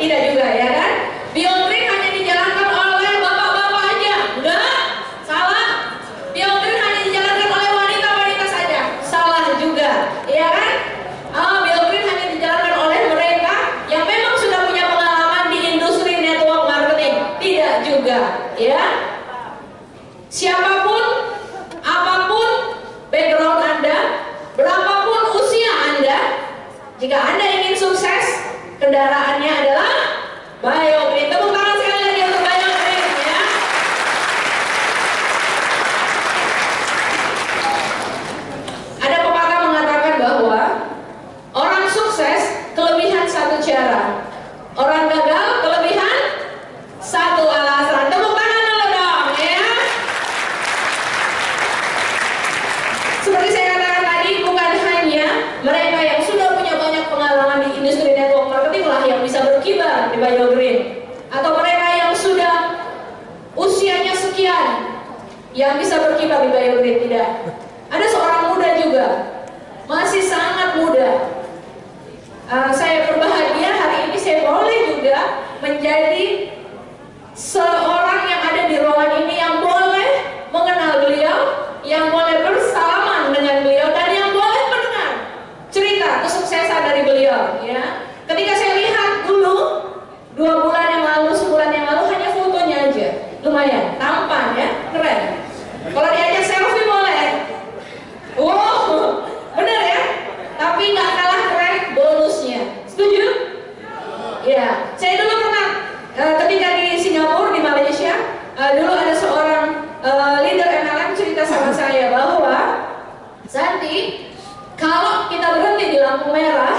Tidak juga, ya kan? Biontrin hanya dijalankan oleh bapak-bapak aja? Enggak, salah. Biontrin hanya dijalankan oleh wanita-wanita saja? Salah juga, ya kan? Biontrin hanya dijalankan oleh mereka yang memang sudah punya pengalaman di industri network marketing? Tidak juga, ya. Siapapun, apapun background Anda, berapapun usia Anda, jika Anda ingin sukses, kendaraannya adalah BioGreen. Tepuk tangan sekali lagi untuk BioGreen, ya. Ada pepatah mengatakan bahwa orang sukses kelebihan satu cara, orang gagal kelebihan satu alasan. Tepuk tangan dulu dong, ya. Seperti saya katakan tadi, bukan hanya mereka yang sudah punya banyak pengalaman di industri network marketing lah yang bisa berkibar di BioGreen, atau mereka yang sudah usianya sekian yang bisa berkibar di BioGreen. Tidak. Ada seorang muda juga, masih sangat muda. Saya berbahagia hari ini saya boleh juga menjadi seorang yang ada di ruangan ini yang boleh mengenal beliau, yang boleh bersalaman dengan beliau, dan yang boleh mendengar cerita kesuksesan dari beliau, ya. Ketika saya lihat dulu 2 bulan yang lalu, sebulan yang lalu, hanya fotonya aja lumayan tampan, ya, keren. Kalau diajak selfie boleh, wow, bener ya. Tapi nggak kalah keren bonusnya. Setuju? Ya, saya dulu pernah ketika di Singapura, di Malaysia, dulu ada seorang leader MLM cerita sama saya bahwa Santi, kalau kita berhenti di lampu merah,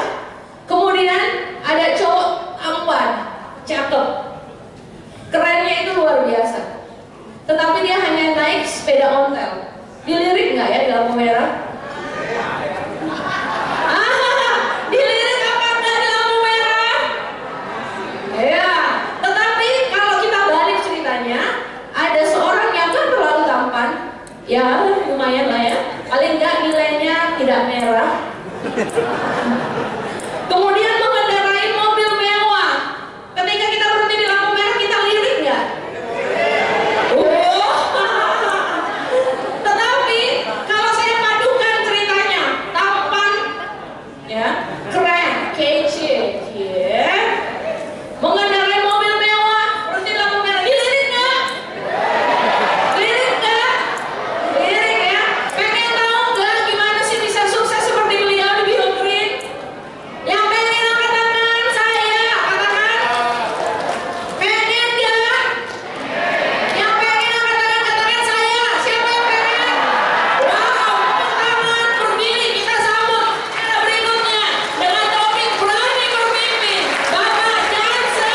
kemudian ada cowok tampan, cakep, kerennya itu luar biasa, tetapi dia hanya naik sepeda ontel, dilirik nggak ya di lampu merah? Dilirik apa enggak di lampu merah? Ya, tetapi kalau kita balik ceritanya, ada seorang yang kan terlalu tampan, ya lumayan lah ya, paling nggak nilainya tidak merah. Kemudian mengendarai mobil mewah. Ketika kita berhenti di lampu merah, kita lirik nggak? Tetapi kalau saya padukan ceritanya, tampan, ya, keren, kece, ya, mengendarai mobil mewah, berhenti di lampu merah, dilirik nggak? Lirik nggak? Lirik, ya. Pengen tahu nggak gimana sih bisa sukses seperti beliau di BioGreen? Yang pengen angkat tangan, saya katakan. Pengen nggak? Yang pengen angkat tangan, katakan saya. Siapa yang pengen? Wow, tepuk tangan, berdiri, kita sambut. Ada berikutnya dengan topik berani bermimpi, Bapak Jansen.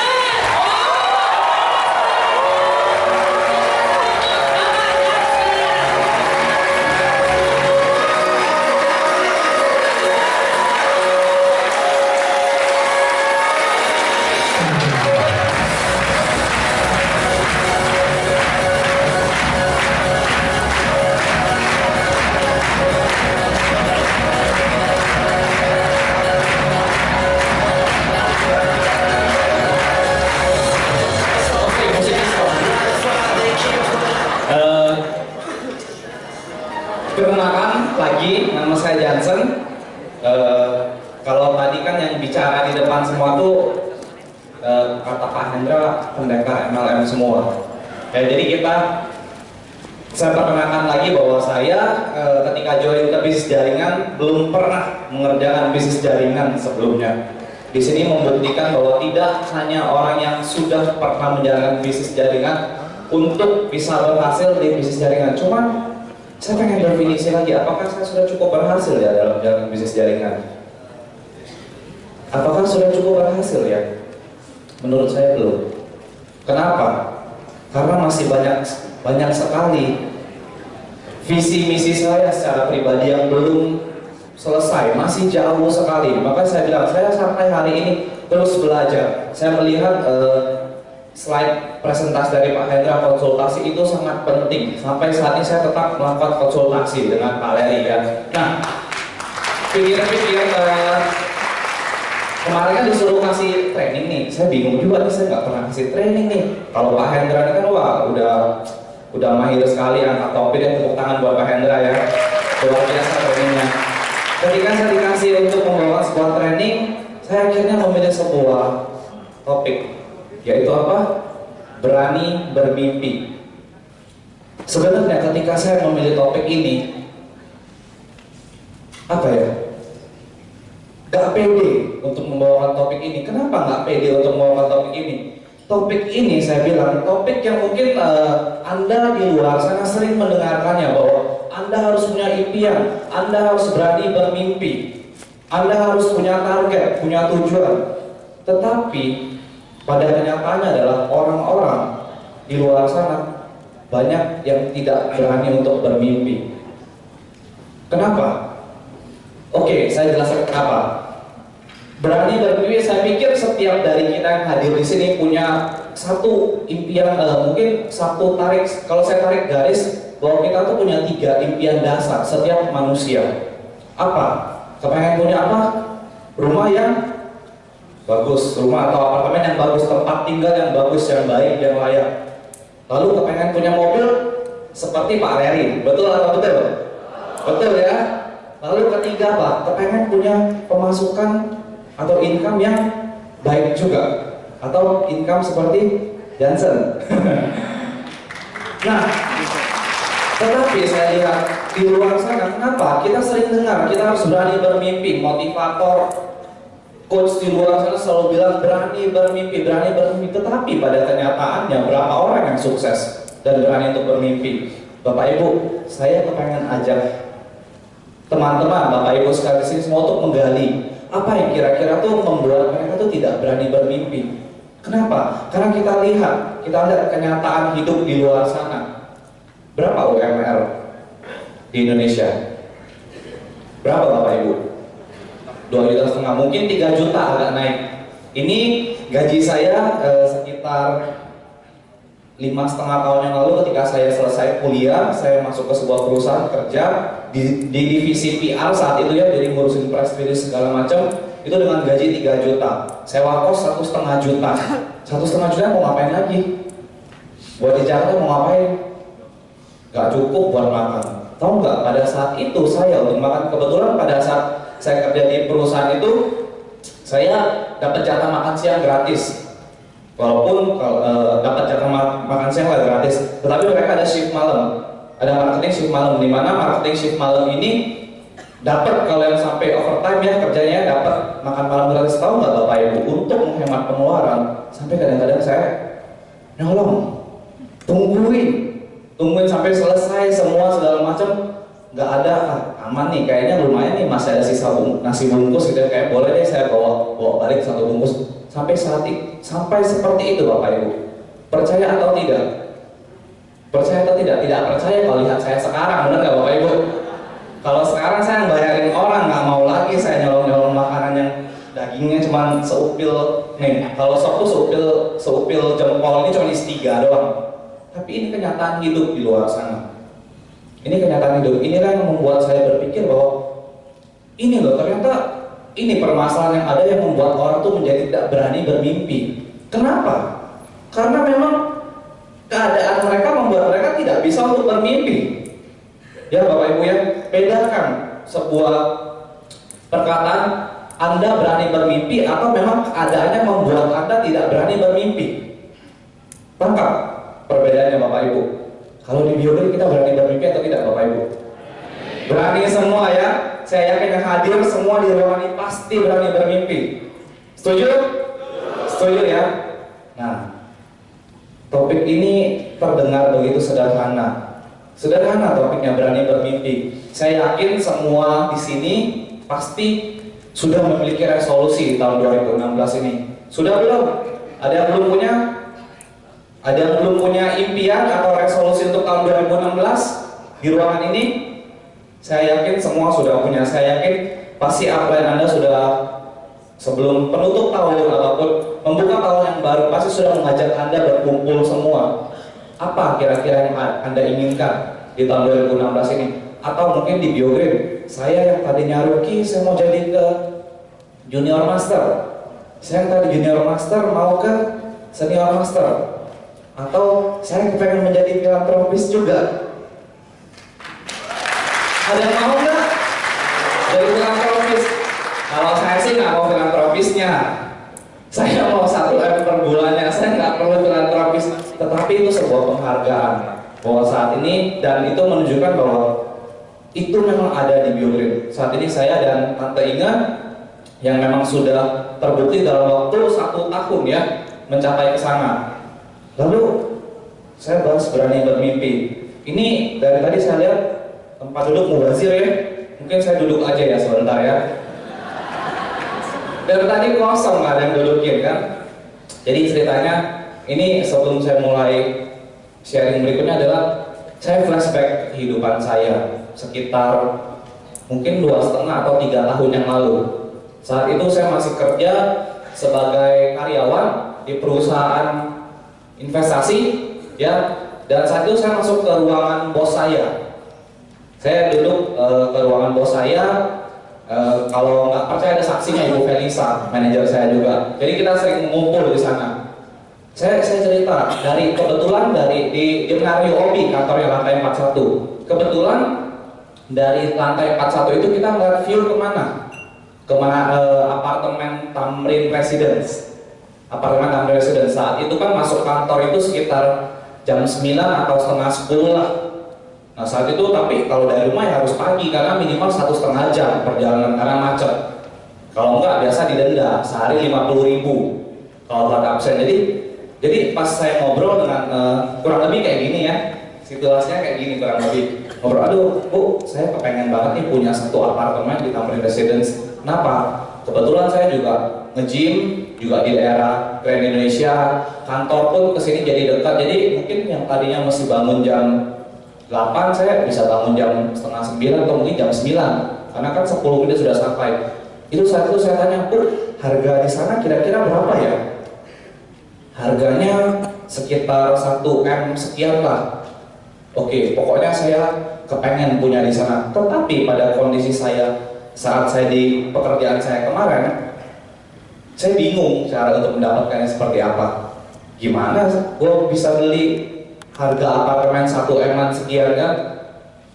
Perkenalkan lagi, nama saya Jansen. Kalau tadi kan yang bicara di depan semua tuh kata Pak Hendra pendekar MLM semua. Jadi saya perkenalkan lagi bahwa saya ketika join ke bisnis jaringan belum pernah mengerjakan bisnis jaringan sebelumnya. Di sini membuktikan bahwa tidak hanya orang yang sudah pernah menjalankan bisnis jaringan untuk bisa berhasil di bisnis jaringan. Cuma saya pengen definisi lagi, apakah saya sudah cukup berhasil ya dalam jalan bisnis jaringan? Apakah sudah cukup berhasil ya? Menurut saya belum. Kenapa? Karena masih banyak sekali visi misi saya secara pribadi yang belum selesai, masih jauh sekali. Maka saya bilang, saya sampai hari ini terus belajar. Saya melihat slide presentasi dari Pak Hendra, konsultasi itu sangat penting. Sampai saat ini saya tetap melakukan konsultasi dengan Pak Leri ya. Nah, pikir-pikir kemarin kan disuruh kasih training nih, saya bingung juga nih, saya nggak pernah kasih training nih. Kalau Pak Hendra ini kan wah udah mahir sekali angkat topik, dan tepuk tangan buat Pak Hendra ya, luar biasa trainingnya. Ketika saya dikasih untuk membawa sebuah training, saya akhirnya memilih sebuah topik, yaitu apa? Berani bermimpi. Sebenarnya ketika saya memilih topik ini, apa ya? Gak pede untuk membawakan topik ini. Kenapa gak pede untuk membawakan topik ini? Topik ini saya bilang topik yang mungkin Anda di luar sana sering mendengarkannya, bahwa Anda harus punya impian, Anda harus berani bermimpi, Anda harus punya target, punya tujuan. Tetapi pada kenyataannya adalah orang-orang di luar sana banyak yang tidak berani untuk bermimpi. Kenapa? Oke, saya jelaskan kenapa. Berani bermimpi, saya pikir setiap dari kita yang hadir di sini punya satu impian, mungkin satu tarik. Kalau saya tarik garis, bahwa kita tuh punya 3 impian dasar setiap manusia. Apa? Kepengen punya apa? Rumah yang bagus, rumah atau apartemen yang bagus, tempat tinggal yang bagus, yang baik, yang layak. Lalu kepengen punya mobil seperti Pak Leri, betul atau betul? Betul ya. Lalu ketiga Pak, kepengen punya pemasukan atau income yang baik juga, atau income seperti Johnson. Nah, tetapi saya lihat di luar sana, kenapa kita sering dengar kita harus berani bermimpi, motivator, coach di luar sana selalu bilang berani bermimpi, tetapi pada kenyataannya berapa orang yang sukses dan berani untuk bermimpi? Bapak Ibu, saya kepengen ajak teman-teman, Bapak Ibu sekalian di sini semua untuk menggali apa yang kira-kira tuh membuat mereka tuh tidak berani bermimpi. Kenapa? Karena kita lihat kenyataan hidup di luar sana. Berapa UMR di Indonesia? Berapa Bapak Ibu? 2,5 juta, mungkin 3 juta agak naik. Ini gaji saya sekitar 5,5 tahun yang lalu ketika saya selesai kuliah, saya masuk ke sebuah perusahaan kerja di divisi PR saat itu ya, jadi ngurusin press release segala macam, itu dengan gaji 3 juta. Sewa kos 1,5 juta. 1,5 juta mau ngapain lagi? Buat di Jakarta mau ngapain? Gak cukup buat makan. Tahu nggak, pada saat itu saya untuk makan, kebetulan pada saat saya kerja di perusahaan itu, saya dapat jatah makan siang gratis. Walaupun dapat jatah makan siang lah gratis, tetapi mereka ada shift malam, ada marketing shift malam, di mana marketing shift malam ini dapat, kalau yang sampai overtime ya kerjanya dapat makan malam gratis. Tahu nggak Bapak Ibu, untuk menghemat pengeluaran sampai kadang-kadang saya nyolong, tungguin sampai selesai semua segala macam, nggak ada, aman nih kayaknya, lumayan nih masih ada sisa nasi bungkus gitu, kayak boleh deh saya bawa balik 1 bungkus. Sampai seperti itu Bapak Ibu. Percaya atau tidak? Percaya atau tidak? Tidak percaya kalau lihat saya sekarang, benar nggak Bapak Ibu? Kalau sekarang saya bayarin orang, nggak mau lagi saya nyolong makanan yang dagingnya cuma seupil nih. Kalau sop tuh seupil jempol, ini cuma isi 3 doang. Tapi ini kenyataan hidup di luar sana. Ini kenyataan hidup. Inilah yang membuat saya berpikir bahwa ini loh, ternyata ini permasalahan yang ada yang membuat orang tuh menjadi tidak berani bermimpi. Kenapa? Karena memang keadaan mereka membuat mereka tidak bisa untuk bermimpi. Ya Bapak Ibu ya, bedakan sebuah perkataan Anda berani bermimpi atau memang keadaannya membuat Anda tidak berani bermimpi. Tangkap perbedaannya Bapak Ibu. Kalau di biografi kita berani bermimpi atau tidak Bapak Ibu? Berani semua ya. Saya yakin yang hadir semua di ruangan ini pasti berani bermimpi. Setuju? Setuju ya? Nah, topik ini terdengar begitu sederhana. Sederhana topiknya, berani bermimpi. Saya yakin semua di sini pasti sudah memiliki resolusi di tahun 2016 ini. Sudah belum? Ada yang belum punya? Ada yang belum punya impian atau resolusi untuk tahun 2016 di ruangan ini? Saya yakin semua sudah punya. Saya yakin pasti upline Anda sudah, sebelum penutup tahun ataupun membuka tahun yang baru, pasti sudah mengajak Anda berkumpul semua. Apa kira-kira yang Anda inginkan di tahun 2016 ini? Atau mungkin di Biogreen, saya yang tadinya rookie, saya mau jadi ke junior master. saya yang tadi junior master mau ke senior master, atau saya pengen menjadi filantropis juga. Ada yang mau nggak jadi filantropis? Kalau saya sih nggak mau filantropisnya. Saya mau 1 M per bulannya, saya nggak perlu filantropis. Tetapi itu sebuah penghargaan bahwa saat ini, dan itu menunjukkan bahwa itu memang ada di BioGreen. Saat ini saya dan Tante Inga yang memang sudah terbukti dalam waktu 1 tahun ya mencapai ke sana. Lalu saya bahas berani bermimpi. Ini dari tadi saya lihat tempat duduk mubazir ya. Mungkin saya duduk aja ya sebentar ya. Dari tadi kosong, nggak ada yang dudukin kan. Jadi ceritanya ini sebelum saya mulai sharing berikutnya adalah saya flashback kehidupan saya sekitar mungkin 2,5 atau 3 tahun yang lalu. Saat itu saya masih kerja sebagai karyawan di perusahaan investasi ya, dan saat itu saya masuk ke ruangan bos saya. Saya duduk ke ruangan bos saya. Kalau nggak percaya ada saksinya Ibu Felisa, manajer saya juga. Jadi kita sering ngumpul di sana. Saya cerita kebetulan di Genario Obi, kantornya lantai 41. Kebetulan dari lantai 41 itu kita ngeliat view kemana? Apartemen Tamrin Residence. Apartemen Tamrin Residence. Saat itu kan masuk kantor itu sekitar jam 9 atau setengah 10 lah. Nah saat itu tapi kalau dari rumah ya harus pagi karena minimal 1,5 jam perjalanan karena macet. Kalau enggak biasa didenda sehari 50.000 kalau telat absen. Jadi pas saya ngobrol dengan kurang lebih kayak gini ya, situasinya kayak gini kurang lebih. Ngobrol, aduh Bu, saya kepengen banget nih punya 1 apartemen di Tamrin Residence. Kenapa? Kebetulan saya juga nge-gym juga di daerah Grand Indonesia, kantor pun kesini jadi dekat. Jadi mungkin yang tadinya mesti bangun jam 8 saya bisa bangun jam setengah 9 atau mungkin jam 9 karena kan 10 menit sudah sampai. Itu saat itu saya tanya, Bu, harga di sana kira-kira berapa ya? Harganya sekitar 1 M sekian lah. Oke, pokoknya saya kepengen punya di sana. Tetapi pada kondisi saya saat saya di pekerjaan saya kemarin, saya bingung cara untuk mendapatkannya seperti apa. Gimana gue bisa beli harga apartemen 1 M sekian kan?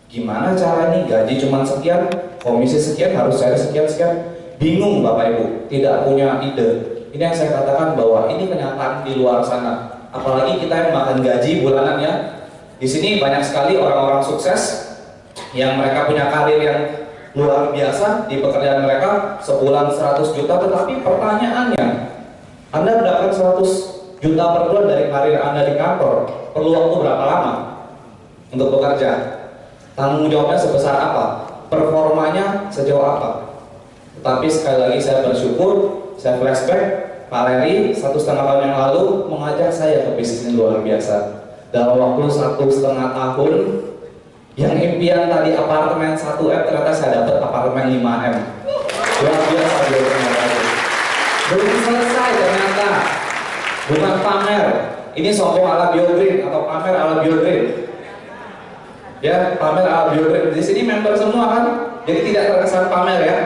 Gimana caranya? Gaji cuma sekian, komisi sekian, harus cari sekian. Bingung Bapak Ibu, tidak punya ide. Ini yang saya katakan bahwa ini kenyataan di luar sana. Apalagi kita yang makan gaji bulanan ya. Di sini banyak sekali orang-orang sukses yang mereka punya karir yang luar biasa di pekerjaan mereka, sebulan 100 juta. Tetapi pertanyaannya, Anda mendapatkan 100 juta per bulan dari karir Anda di kantor, perlu waktu berapa lama untuk bekerja? Tanggung jawabnya sebesar apa? Performanya sejauh apa? Tetapi sekali lagi saya bersyukur, saya flashback, Pak Leri 1,5 tahun yang lalu mengajak saya ke bisnis yang luar biasa. Dalam waktu 1,5 tahun, yang impian tadi apartemen 1 M, ternyata saya dapat apartemen 5 M. Luar biasa dia ternyata. Belum selesai ternyata. Bukan pamer. Ini sombong ala BioGreen atau pamer ala BioGreen. Ya, pamer ala BioGreen. Di sini member semua kan, jadi tidak terkesan pamer ya.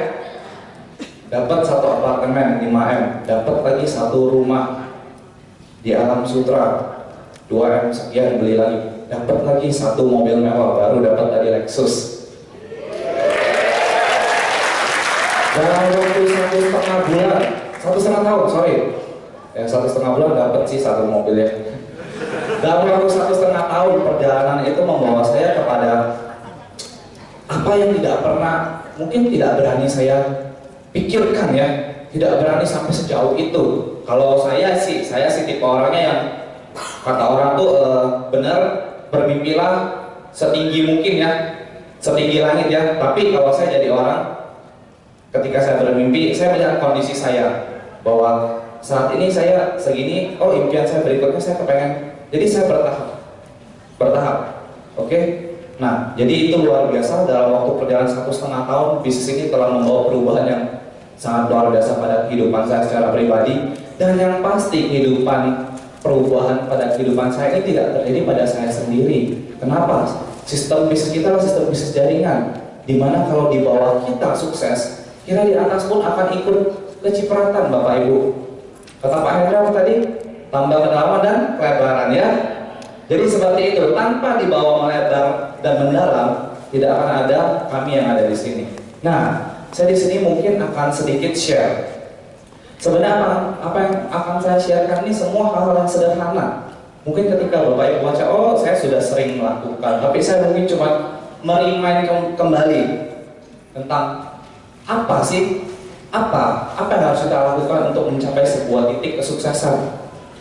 Dapat 1 apartemen 5 M, dapat lagi 1 rumah di Alam Sutra 2 M sekian, beli lagi, dapat lagi 1 mobil mewah, baru dapat tadi Lexus. Dalam waktu 1,5 bulan, 1,5 tahun, sorry ya, 1,5 bulan dapat sih 1 mobil ya. Dalam waktu 1,5 tahun perjalanan itu membawa saya kepada apa yang tidak pernah, mungkin tidak berani saya pikirkan ya, tidak berani sampai sejauh itu. Kalau saya sih tipe orangnya yang kata orang tuh benar, bermimpilah setinggi mungkin ya, setinggi langit ya. Tapi kalau saya jadi orang, ketika saya bermimpi, saya melihat kondisi saya bahwa saat ini saya segini, oh impian saya berikutnya saya kepengen. Jadi saya bertahap, oke? Nah, jadi itu luar biasa. Dalam waktu perjalanan 1,5 tahun, bisnis ini telah membawa perubahan yang sangat luar biasa pada kehidupan saya secara pribadi. Dan yang pasti perubahan pada kehidupan saya ini tidak terjadi pada saya sendiri. Kenapa? Sistem bisnis kita adalah sistem bisnis jaringan, dimana kalau di bawah kita sukses, kira di atas pun akan ikut kecipratan Bapak Ibu. Kata Pak Hendra tadi, tambah kedalaman dan kelebaran ya. Jadi seperti itu, tanpa dibawa melebar dan mendalam, tidak akan ada kami yang ada di sini. Nah, saya di sini mungkin akan sedikit share. Sebenarnya apa yang akan saya sharekan ini semua hal-hal yang sederhana. Mungkin ketika Bapak Ibu baca, oh saya sudah sering melakukan, tapi saya mungkin cuma merimain kembali tentang apa sih, apa yang harus kita lakukan untuk mencapai sebuah titik kesuksesan,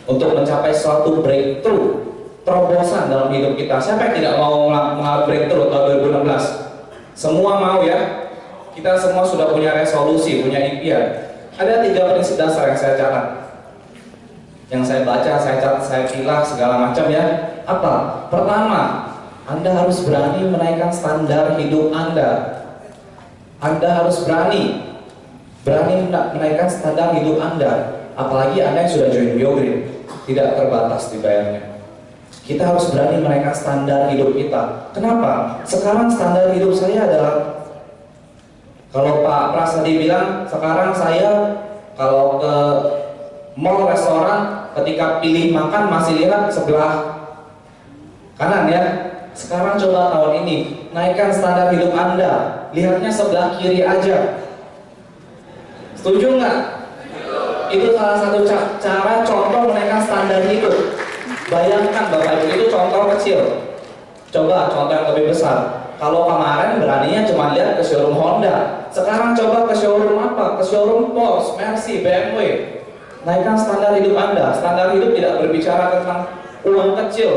untuk mencapai suatu breakthrough, terobosan dalam hidup kita. Siapa yang tidak mau mengalami breakthrough tahun 2016? Semua mau ya? Kita semua sudah punya resolusi, punya impian. Ada 3 prinsip dasar yang saya catat, yang saya baca, saya catat, saya pilah segala macam ya. Apa? Pertama, Anda harus berani menaikkan standar hidup Anda. Anda harus berani menaikkan standar hidup Anda. Apalagi Anda yang sudah join BioGreen, tidak terbatas dibayarnya. Kita harus berani menaikkan standar hidup kita. Kenapa? Sekarang standar hidup saya adalah, kalau Pak Prasadi bilang, sekarang saya kalau ke mall, restoran, ketika pilih makan masih lihat sebelah kanan ya. Sekarang coba tahun ini, naikkan standar hidup Anda, lihatnya sebelah kiri aja. Setuju nggak? Itu salah satu cara contoh menaikkan standar hidup. Bayangkan Bapak Ibu, itu contoh kecil. Coba contoh yang lebih besar. Kalau kemarin beraninya cuma lihat ke showroom Honda, sekarang coba ke showroom apa? Ke showroom Porsche, Mercy, BMW. Naikkan standar hidup Anda. Standar hidup tidak berbicara tentang uang kecil.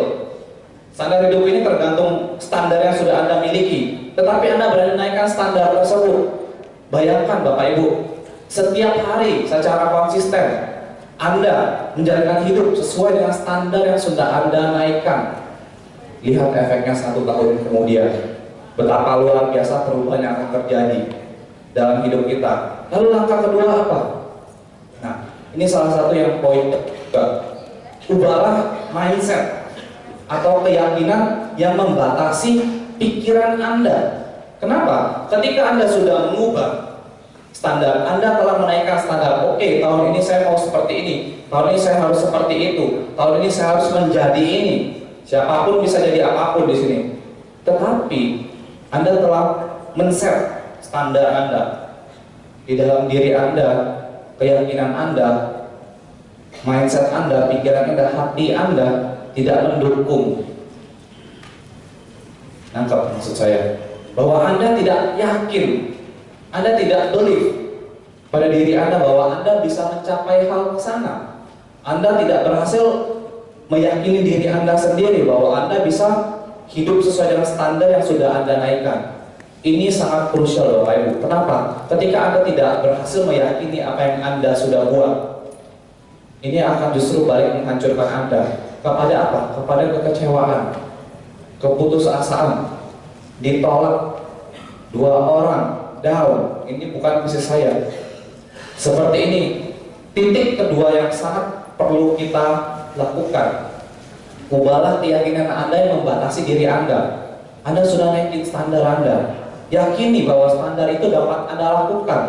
Standar hidup ini tergantung standar yang sudah Anda miliki. Tetapi Anda berani naikkan standar tersebut. Bayangkan Bapak Ibu, setiap hari secara konsisten Anda menjalankan hidup sesuai dengan standar yang sudah Anda naikkan. Lihat efeknya 1 tahun kemudian. Betapa luar biasa perubahan yang akan terjadi dalam hidup kita. Lalu langkah kedua apa? Nah, ini salah satu yang poin ketiga. Ubahlah mindset atau keyakinan yang membatasi pikiran Anda. Kenapa? Ketika Anda sudah mengubah standar, Anda telah menaikkan standar. Oke, tahun ini saya mau seperti ini, tahun ini saya harus seperti itu, tahun ini saya harus menjadi ini. Siapapun bisa jadi apapun di sini. Tetapi Anda telah men-set standar Anda di dalam diri Anda, keyakinan Anda, mindset Anda, pikiran Anda, hati Anda tidak mendukung. Nangkap maksud saya? Bahwa Anda tidak yakin, Anda tidak believe pada diri Anda bahwa Anda bisa mencapai hal ke sana. Anda tidak berhasil meyakini diri Anda sendiri bahwa Anda bisa hidup sesuai dengan standar yang sudah Anda naikkan. Ini sangat krusial Bapak Ibu. Kenapa? Ketika Anda tidak berhasil meyakini apa yang Anda sudah buat, ini akan justru balik menghancurkan Anda. Kepada apa? Kepada kekecewaan, keputusasaan, ditolak, 2 orang, down. Ini bukan visi saya. Seperti ini. Titik kedua yang sangat perlu kita lakukan. Ubahlah keyakinan Anda yang membatasi diri Anda. Anda sudah naikin standar Anda. Yakini bahwa standar itu dapat Anda lakukan.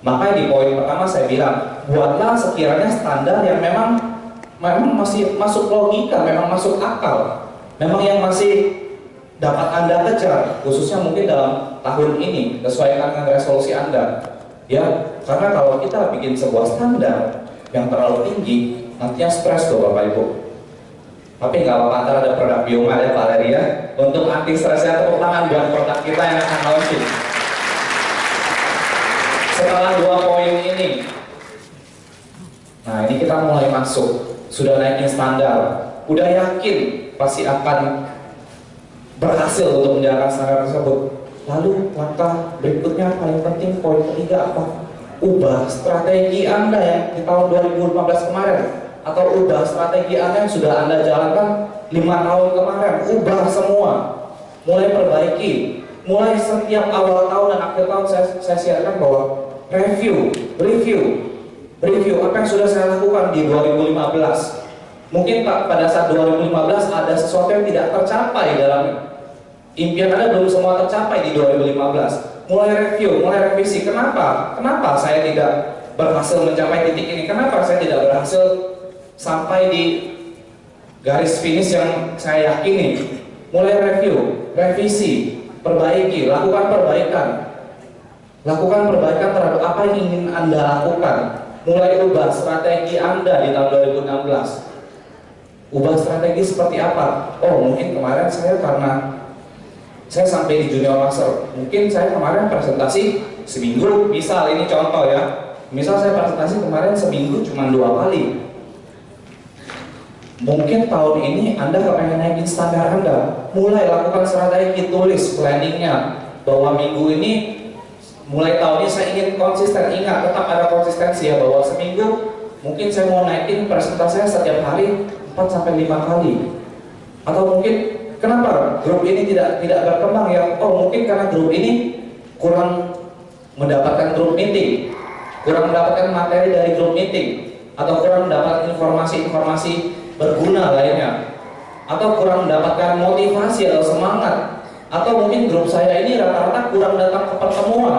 Makanya di poin pertama saya bilang, buatlah sekiranya standar yang memang masih masuk logika, memang masuk akal, memang yang masih dapat Anda kejar, khususnya mungkin dalam tahun ini, sesuaikan dengan resolusi Anda. Ya, karena kalau kita bikin sebuah standar yang terlalu tinggi, nantinya stres tuh Bapak Ibu. Tapi nggak apa-apa, ntar ada produk Bioma ya Pak Leri ya. Untuk anti stresnya, tepuk tangan buat produk kita yang akan launching. Setelah 2 poin ini, nah ini kita mulai masuk. Sudah naikin standar, udah yakin pasti akan berhasil untuk menjalankan standar tersebut. Lalu langkah berikutnya paling penting, poin ketiga apa? Ubah strategi Anda yang di tahun 2015 kemarin, atau ubah strategi Anda yang sudah Anda jalankan 5 tahun kemarin. Ubah semua, mulai perbaiki. Mulai setiap awal tahun dan akhir tahun saya siarkan bahwa review apa yang sudah saya lakukan di 2015. Mungkin pada saat 2015 ada sesuatu yang tidak tercapai dalam impian Anda, belum semua tercapai di 2015. Mulai review, mulai revisi. Kenapa saya tidak berhasil mencapai titik ini? Kenapa saya tidak berhasil sampai di garis finish yang saya yakini? Mulai review, revisi, perbaiki, lakukan perbaikan. Lakukan perbaikan terhadap apa yang ingin Anda lakukan. Mulai ubah strategi Anda di tahun 2016. Ubah strategi seperti apa? Oh, mungkin kemarin saya karena saya sampai di junior master, mungkin saya kemarin presentasi seminggu, misal ini contoh ya, misal saya presentasi kemarin seminggu cuma 2 kali. Mungkin tahun ini Anda kepengen naikin standar Anda, mulai lakukan strategi, tulis planningnya, bahwa minggu ini, mulai tahun ini saya ingin konsisten. Ingat, tetap ada konsistensi ya, bahwa seminggu mungkin saya mau naikin presentasinya setiap hari 4-5 kali. Atau mungkin kenapa grup ini tidak berkembang ya? Oh, mungkin karena grup ini kurang mendapatkan grup meeting, kurang mendapatkan materi dari grup meeting, atau kurang mendapatkan informasi-informasi berguna lainnya, atau kurang mendapatkan motivasi atau semangat, atau mungkin grup saya ini rata-rata kurang datang ke pertemuan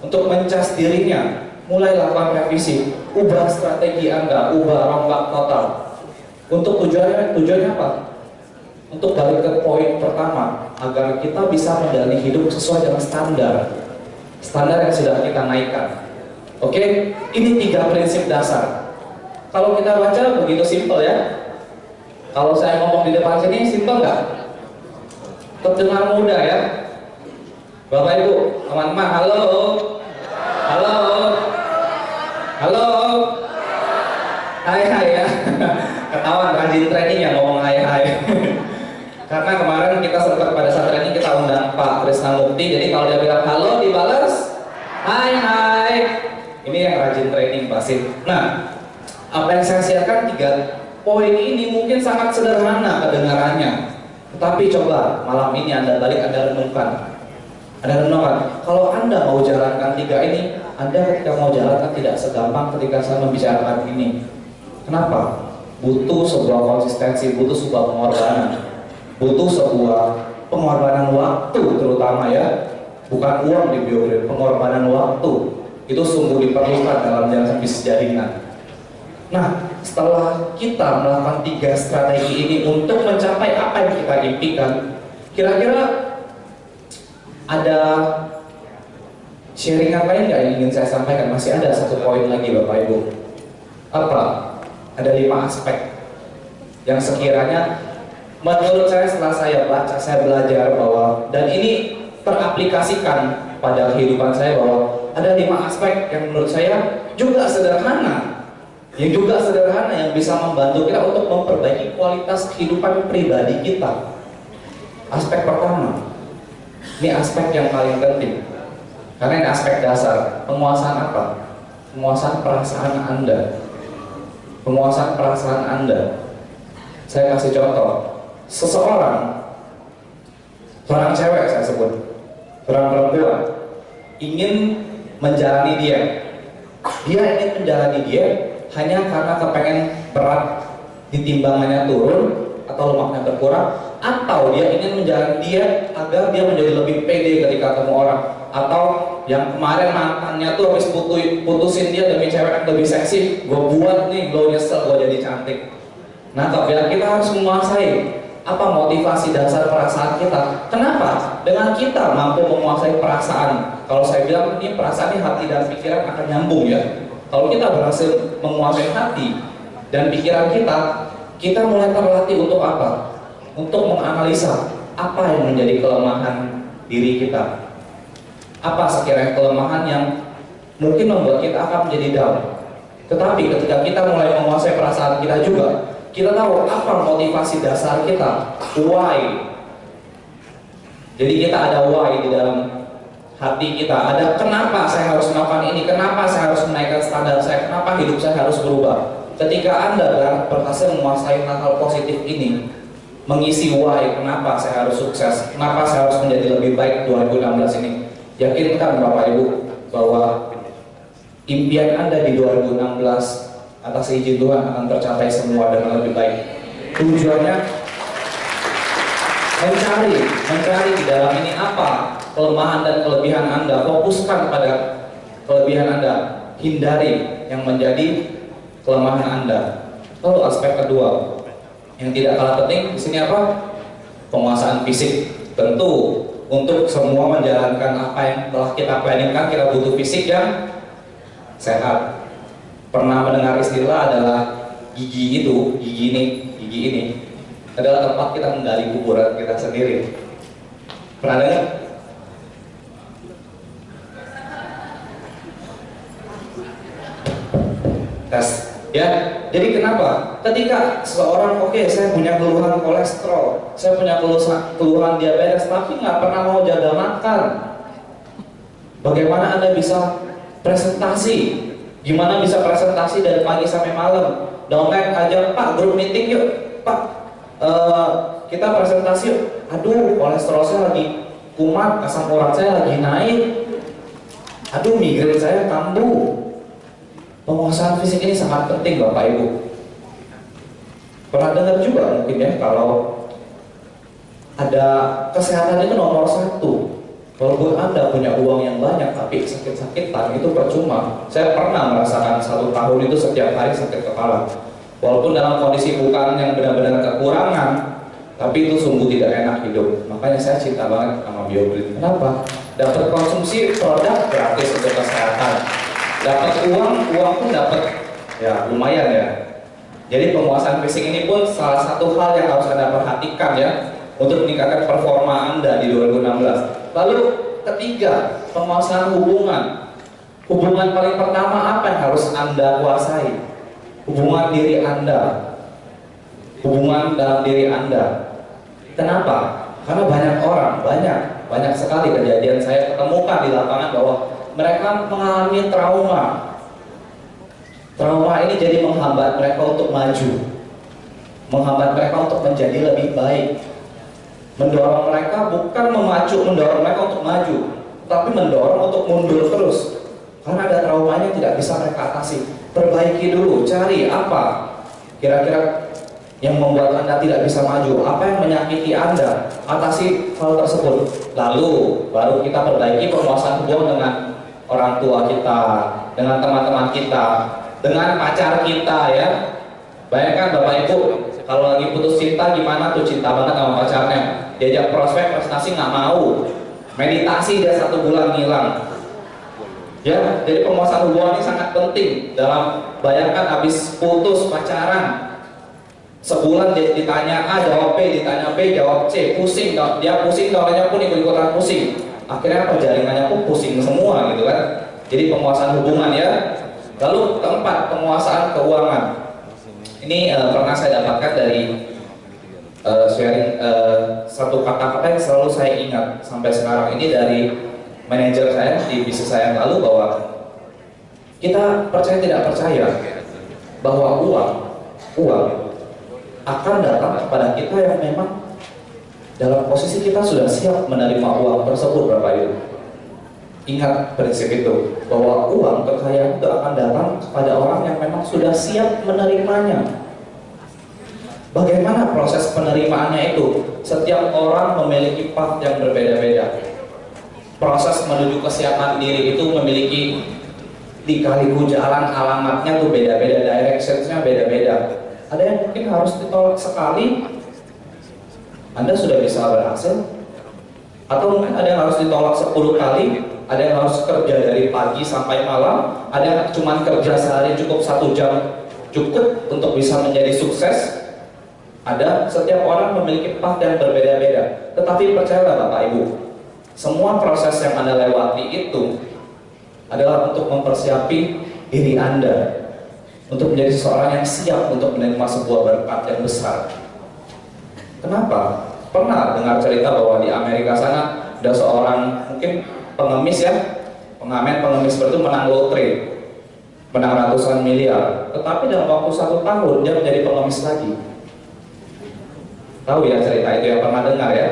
untuk mencas dirinya. Mulai lakukan revisi, ubah strategi Anda, ubah rombak total. Untuk tujuannya apa? Untuk balik ke poin pertama, agar kita bisa menjalani hidup sesuai dengan standar yang sudah kita naikkan. Oke, ini 3 prinsip dasar. Kalau kita baca begitu simpel ya. Kalau saya ngomong di depan sini simpel nggak? Terdengar mudah ya. Bapak Ibu, teman-teman, halo, halo, halo, hai ya. Ketahuan rajin training yang ngomong hai. Karena kemarin kita sempat pada saat training kita undang Pak Krisna Mukti, jadi kalau dia bilang halo dibalas hai. Ini yang rajin training pasti. Nah, apa yang saya siapkan 3 poin ini mungkin sangat sederhana kedengarannya, tetapi coba malam ini Anda balik, Anda renungkan. Kalau Anda mau jalankan 3 ini, Anda ketika mau jalankan tidak segampang ketika saya membicarakan ini. Kenapa? Butuh sebuah konsistensi, butuh sebuah pengorbanan, butuh sebuah pengorbanan waktu terutama ya, bukan uang di Biogreen, pengorbanan waktu itu sungguh diperlukan dalam jalan bisnis jaringan. Nah, setelah kita melakukan 3 strategi ini untuk mencapai apa yang kita impikan, kira-kira ada sharingan lain nggak yang ingin saya sampaikan? Masih ada 1 poin lagi Bapak Ibu. Apa? Ada 5 aspek yang sekiranya menurut saya setelah saya baca, saya belajar bahwa, dan ini teraplikasikan pada kehidupan saya, bahwa ada 5 aspek yang menurut saya juga sederhana, yang bisa membantu kita untuk memperbaiki kualitas kehidupan pribadi kita. Aspek pertama, ini aspek yang paling penting, karena ini aspek dasar. Penguasaan apa? Penguasaan perasaan Anda. Penguasaan perasaan Anda. Saya kasih contoh. Seorang cewek saya sebut, seorang perempuan ingin menjalani diet. Dia ingin menjalani diet hanya karena kepengen berat di timbangannya turun atau lemaknya berkurang, atau dia ingin menjalani diet agar dia menjadi lebih pede ketika ketemu orang, atau yang kemarin mantannya tuh habis putusin dia demi cewek yang lebih seksi, gue buat nih, gue nyesel gue jadi cantik. Nah, tapi kita harus menguasai apa motivasi dasar perasaan kita. Kenapa? Dengan kita mampu menguasai perasaan. Kalau saya bilang ini perasaan, ini hati dan pikiran akan nyambung ya. Kalau kita berhasil menguasai hati dan pikiran kita mulai terlatih untuk apa? Untuk menganalisa apa yang menjadi kelemahan diri kita. Apa sekiranya kelemahan yang mungkin membuat kita akan menjadi down. Tetapi ketika kita mulai menguasai perasaan kita juga, kita tahu apa motivasi dasar kita, why. Jadi kita ada why di dalam hati kita, ada kenapa saya harus melakukan ini, kenapa saya harus menaikkan standar saya, kenapa hidup saya harus berubah. Ketika Anda berhasil menguasai hal positif ini, mengisi why, kenapa saya harus sukses, kenapa saya harus menjadi lebih baik 2016 ini, yakinkan Bapak Ibu bahwa impian Anda di 2016 atas izin Tuhan akan tercapai semua dengan lebih baik. Tujuannya mencari di dalam ini apa kelemahan dan kelebihan Anda, fokuskan pada kelebihan Anda. hindari yang menjadi kelemahan Anda. Lalu aspek kedua yang tidak kalah penting di sini apa? Penguasaan fisik. Tentu untuk semua menjalankan apa yang telah kita planningkan, kita butuh fisik yang sehat. Pernah mendengar istilah adalah gigi ini adalah tempat kita menggali kuburan kita sendiri. Pernah dengar? Tes. Ya, jadi kenapa? Ketika seseorang saya punya keluhan kolesterol, saya punya keluhan diabetes, tapi nggak pernah mau jaga makan. Bagaimana Anda bisa presentasi? Gimana bisa presentasi dari pagi sampai malam? Downline ajak, Pak, grup meeting yuk, Pak, kita presentasi yuk. Aduh, kolesterol saya lagi kumat, asam urat saya lagi naik. Aduh, migrain saya kambuh. Penguasaan fisik ini sangat penting, Bapak Ibu. Pernah dengar juga mungkin ya, kalau ada kesehatan itu nomor 1. Walaupun Anda punya uang yang banyak tapi sakit-sakitan itu percuma. Saya pernah merasakan 1 tahun itu setiap hari sakit kepala. Walaupun dalam kondisi bukan yang benar-benar kekurangan, tapi itu sungguh tidak enak hidup. Makanya saya cinta banget sama BioGreen. Kenapa? Dapat konsumsi produk gratis untuk kesehatan. Dapat uang pun dapat, ya lumayan ya. Jadi penguasaan fisik ini pun salah satu hal yang harus Anda perhatikan ya, untuk meningkatkan performa Anda di 2016. Lalu ketiga, penguasaan hubungan. Hubungan paling pertama apa yang harus Anda kuasai? Hubungan diri Anda. Hubungan dalam diri Anda. Kenapa? Karena banyak orang, banyak sekali kejadian saya ketemukan di lapangan bahwa mereka mengalami trauma. Trauma ini jadi menghambat mereka untuk maju, menghambat mereka untuk menjadi lebih baik, mendorong mereka bukan mendorong mereka untuk maju, tapi mendorong untuk mundur terus. Karena ada traumanya tidak bisa mereka atasi. Perbaiki dulu, cari apa kira-kira yang membuat Anda tidak bisa maju, apa yang menyakiti Anda, atasi hal tersebut. Lalu baru kita perbaiki penguasaan hubungan dengan orang tua kita, dengan teman-teman kita, dengan pacar kita ya. Bayangkan Bapak Ibu, kalau lagi putus cinta gimana tuh, cinta banget sama pacarnya, diajak prospek prestasi nggak mau, meditasi dia 1 bulan hilang. Ya, jadi penguasaan hubungan ini sangat penting. Dalam bayangkan habis putus pacaran, sebulan ditanya A jawab B, ditanya B jawab C, pusing, dia pusing, kawannya pun ikut-ikutan pusing. Akhirnya jaringannya pun pusing semua gitu kan. Jadi penguasaan hubungan ya. Lalu keempat, penguasaan keuangan. Ini pernah saya dapatkan dari sharing satu kata-kata yang selalu saya ingat sampai sekarang ini dari manajer saya di bisnis saya yang lalu, bahwa kita percaya tidak percaya bahwa uang akan datang kepada kita yang memang dalam posisi kita sudah siap menerima uang tersebut, Bapak Ibu. Ingat prinsip itu, bahwa uang, kekayaan itu akan datang kepada orang yang memang sudah siap menerimanya. Bagaimana proses penerimaannya itu? Setiap orang memiliki path yang berbeda-beda. Proses menuju kesiapan diri itu memiliki dikaliku jalan, alamatnya tuh beda-beda, directionsnya beda-beda. Ada yang mungkin harus ditolak sekali, Anda sudah bisa berhasil. Atau mungkin ada yang harus ditolak 10 kali, ada yang harus kerja dari pagi sampai malam, ada yang cuma kerja sehari cukup 1 jam cukup untuk bisa menjadi sukses. Ada, setiap orang memiliki path yang berbeda-beda. Tetapi percayalah Bapak Ibu, semua proses yang Anda lewati itu adalah untuk mempersiapi diri Anda untuk menjadi seseorang yang siap untuk menerima sebuah berkat yang besar. Kenapa? Pernah dengar cerita bahwa di Amerika sana ada seorang mungkin pengemis ya, pengemis seperti itu menang lotre, menang ratusan miliar, tetapi dalam waktu 1 tahun dia menjadi pengemis lagi. Tahu ya cerita itu, yang pernah dengar ya?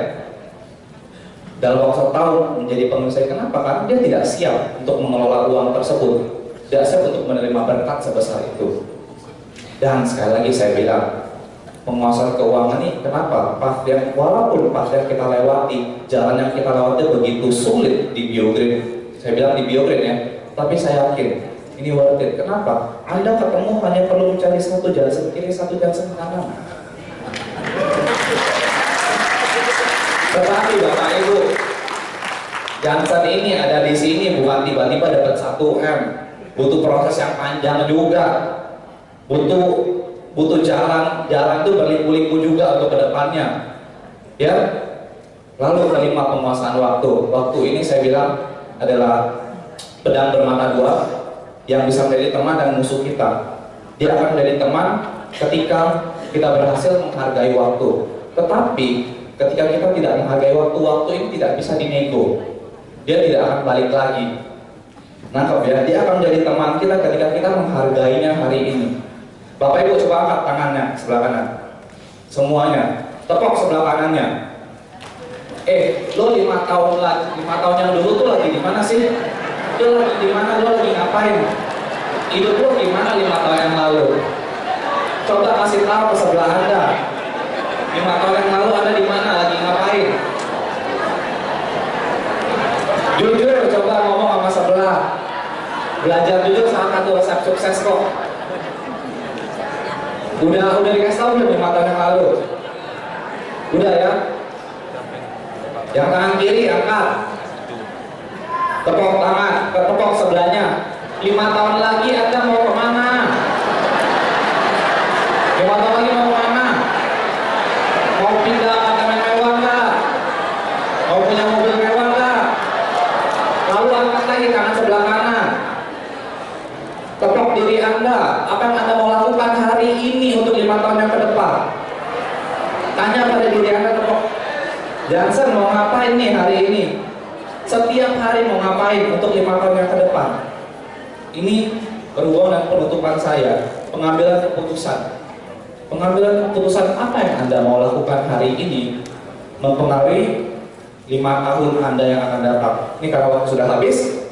Dalam waktu 1 tahun menjadi pengemis lagi. Kenapa? Karena dia tidak siap untuk mengelola uang tersebut, tidak siap untuk menerima berkat sebesar itu. Dan sekali lagi saya bilang, penguasaan keuangan ini kenapa? Walaupun path yang kita lewati, jalan yang kita lewati begitu sulit di BioGreen, saya bilang di BioGreen ya, tapi saya yakin ini worth it. Kenapa? Anda ketemu hanya perlu mencari satu Johnson kiri, satu Johnson kanan. Tetapi Bapak Ibu, Johnson ini ada di sini bukan tiba-tiba dapat 1 M. Butuh proses yang panjang juga. Butuh jalan itu berliku-liku juga untuk kedepannya. Ya. Lalu kelima, penguasaan waktu. Waktu ini saya bilang adalah pedang bermata dua yang bisa menjadi teman dan musuh kita. Dia akan menjadi teman ketika kita berhasil menghargai waktu. Tetapi ketika kita tidak menghargai waktu, waktu ini tidak bisa dinego. Dia tidak akan balik lagi. Nangkep ya? Dia akan menjadi teman kita ketika kita menghargainya hari ini. Bapak Ibu coba angkat tangannya sebelah kanan. Semuanya. Tepok sebelah kanannya. Lo 5 tahun yang dulu tuh lagi di mana sih? Lo lagi di mana? Lo lagi ngapain? Hidup lo gimana 5 tahun yang lalu? Coba kasih tahu ke sebelah Anda. 5 tahun yang lalu Anda di mana? Lagi ngapain? Jujur, coba ngomong sama sebelah. Belajar jujur salah satu resep sukses kok. Udah dikasih tahu belum 5 tahun yang lalu? Udah ya? Yang tangan kiri angkat. Tepuk tangan, tepuk sebelahnya. 5 tahun lagi Anda mau kemana? 5 tahun lagi mau kemana? Mau pindah apartemen mewah nggak? Mau punya mobil mewah nggak? Lalu angkat lagi tangan sebelah kanan. Tepuk diri Anda. Apa yang Anda mau lakukan hari ini untuk 5 tahun yang ke depan? Tanya pada diri Anda, tepuk. Johnson mau ngapain nih hari ini? Setiap hari mau ngapain untuk 5 tahun yang ke depan? Ini berhubungan dengan penutupan saya, pengambilan keputusan. Pengambilan keputusan apa yang Anda mau lakukan hari ini mempengaruhi 5 tahun Anda yang akan datang. Ini karena waktu sudah habis,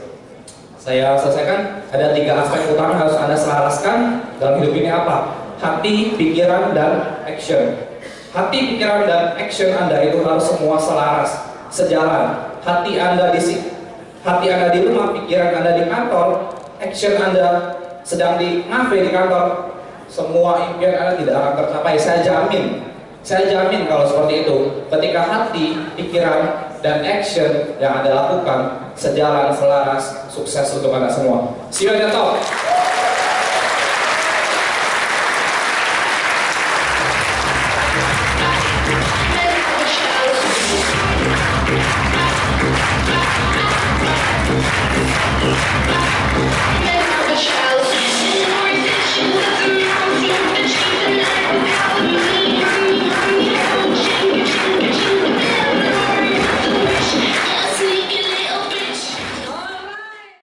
saya selesaikan. Ada 3 aspek utama harus Anda selaraskan dalam hidup ini apa? Hati, pikiran, dan action. Hati, pikiran, dan action Anda itu harus semua selaras, sejalan. Hati Anda di rumah, pikiran Anda di kantor, action Anda sedang di ngafe di kantor, semua impian Anda tidak akan tercapai. Saya jamin kalau seperti itu. Ketika hati, pikiran, dan action yang Anda lakukan sejalan, selaras, sukses untuk Anda semua. See you at the top.